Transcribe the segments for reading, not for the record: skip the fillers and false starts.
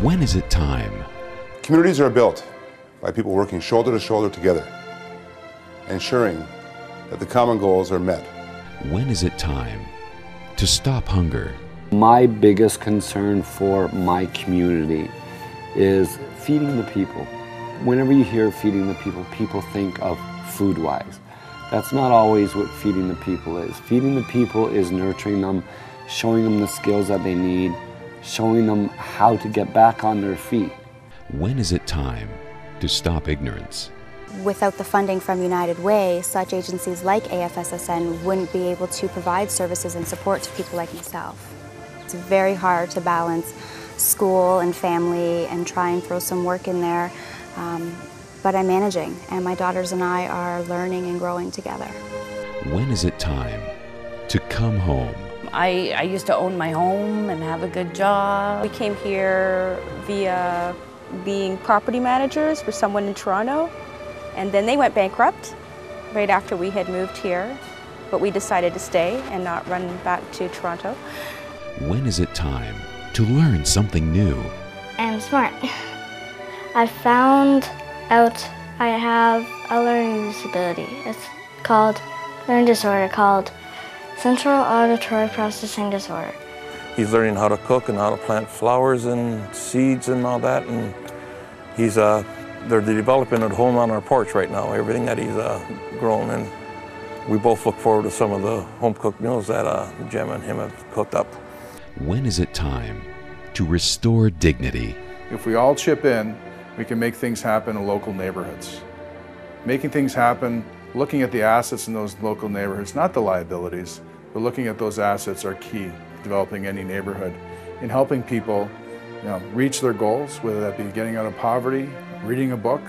When is it time? Communities are built by people working shoulder to shoulder together, ensuring that the common goals are met. When is it time to stop hunger? My biggest concern for my community is feeding the people. Whenever you hear feeding the people, people think of food-wise. That's not always what feeding the people is. Feeding the people is nurturing them, showing them the skills that they need, showing them how to get back on their feet. When is it time to stop ignorance? Without the funding from United Way, such agencies like AFSSN wouldn't be able to provide services and support to people like myself. It's very hard to balance school and family and try and throw some work in there, but I'm managing, and my daughters and I are learning and growing together. When is it time to come home? I used to own my home and have a good job. We came here via being property managers for someone in Toronto, and then they went bankrupt right after we had moved here, but we decided to stay and not run back to Toronto. When is it time to learn something new? I'm smart. I found out I have a learning disability. It's called learning disorder, called Central Auditory Processing Disorder. He's learning how to cook and how to plant flowers and seeds and all that, and they're developing at home on our porch right now, everything that he's grown, and we both look forward to some of the home-cooked meals that Jem and him have cooked up. When is it time to restore dignity? If we all chip in, we can make things happen in local neighborhoods. Making things happen, looking at the assets in those local neighborhoods, not the liabilities, but looking at those assets are key to developing any neighborhood in helping people reach their goals, whether that be getting out of poverty, reading a book,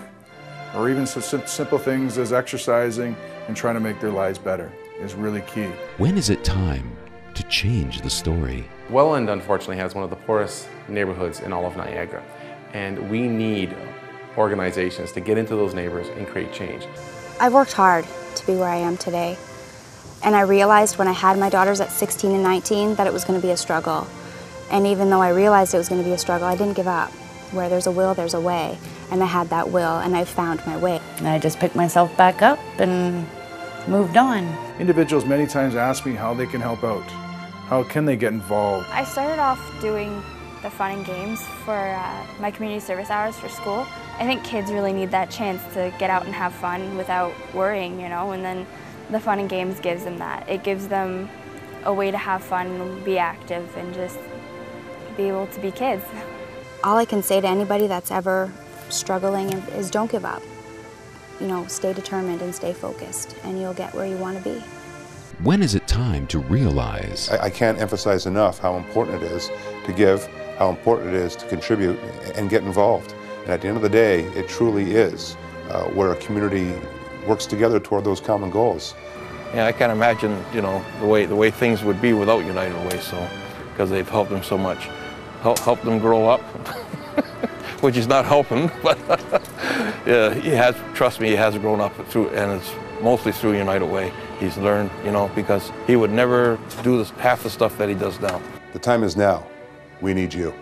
or even simple things as exercising and trying to make their lives better is really key. When is it time to change the story? Welland, unfortunately, has one of the poorest neighborhoods in all of Niagara, and we need organizations to get into those neighborhoods and create change. I've worked hard to be where I am today, and I realized when I had my daughters at 16 and 19 that it was going to be a struggle. And even though I realized it was going to be a struggle, I didn't give up. Where there's a will, there's a way, and I had that will, and I found my way. And I just picked myself back up and moved on. Individuals many times ask me how they can help out. How can they get involved? I started off doing the fun and games for my community service hours for school. I think kids really need that chance to get out and have fun without worrying, and then the fun and games gives them that. It gives them a way to have fun and be active and just be able to be kids. All I can say to anybody that's ever struggling is don't give up. Stay determined and stay focused, and you'll get where you want to be. When is it time to realize? I can't emphasize enough how important it is to give, how important it is to contribute and get involved. And at the end of the day, it truly is where a community works together toward those common goals. Yeah, I can't imagine, the way things would be without United Way, because they've helped them so much. Help them grow up, which is not helping, but yeah, he has, trust me, he has grown up and it's mostly through United Way. He's learned, because he would never do half the stuff that he does now. The time is now. We need you.